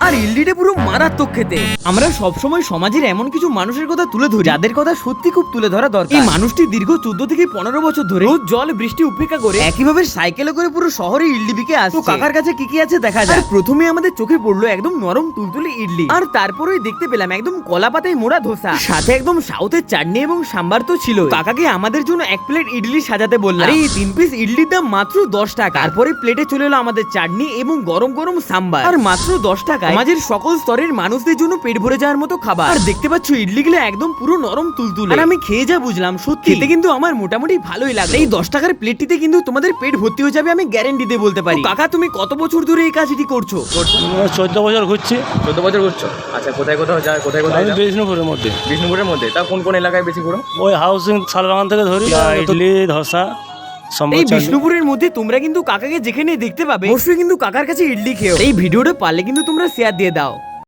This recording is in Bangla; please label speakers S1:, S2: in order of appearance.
S1: আর ইডলিটা পুরো মারাত্মক খেতে। আমরা সবসময় সমাজের এমন কিছু মানুষের কথা তুলে ধরি যাদের কথা সত্যি খুব তুলে ধরা দরকার। এই মানুষটি দীর্ঘ 14 থেকে 15 বছর ধরে রোজ জল বৃষ্টি উপেক্ষা করে একইভাবে সাইকেলে করে পুরো শহরে ইডলি বিকে আসছে। তো কাকার কাছে কি কি আছে দেখা যায়। প্রথমে আমাদের চোখে পড়লো একদম নরম তুলতুলে ইডলি, আর তারপরেই দেখতে পেলাম একদম কলা পাতায় মোড়া ধোসা, সাথে একদম সাউথের চাটনি এবং সাম্বার তো ছিল। কাকাকে আমাদের জন্য এক প্লেট ইডলি সাজাতে বললাম। এই 3 পিস ইডলির দাম মাত্র 10 টাকা। তারপরে প্লেটে চলে এলো আমাদের চাটনি এবং গরম গরম সাম্বার, আর মাত্র 10 টাকা সমাজের সকল স্তরের মানুষদের জন্য পেট ভরে যাওয়ার মতো খাবার। আর দেখতে পাচ্ছ ইডলিগুলো একদম পুরো নরম তুলতুলে। আর আমি খেয়ে যা বুঝলাম সত্যি খেতে কিন্তু আমার মোটামুটি ভালোই লাগলো। এই 10 টাকার প্লেটটিতে কিন্তু তোমাদের পেট ভর্তি হয়ে যাবে, আমি গ্যারান্টি দিয়ে বলতে পারি। কাকা তুমি কত বছর ধরে এই কাজটি করছো?
S2: 14 বছর ঘুরছি।
S3: 14 বছর ঘুরছো? আচ্ছা, কোথায় যায়, কোথায় কোথায়?
S2: আমি বিষ্ণুপুরের মধ্যে।
S3: বিষ্ণুপুরের মধ্যে? তা কোন কোন এলাকায় বেশি ঘুরো?
S2: ওই হাউসিং শালবাগান থেকে ধরি ইডলি ধোসা।
S1: এই বিষ্ণুপুরের মধ্যে তোমরা কিন্তু কাকাকে যেখানে দেখতে পাবে অবশ্যই কিন্তু কাকার কাছে ইডলি খেও। এই ভিডিওটা পারলে কিন্তু তোমরা শেয়ার দিয়ে দাও।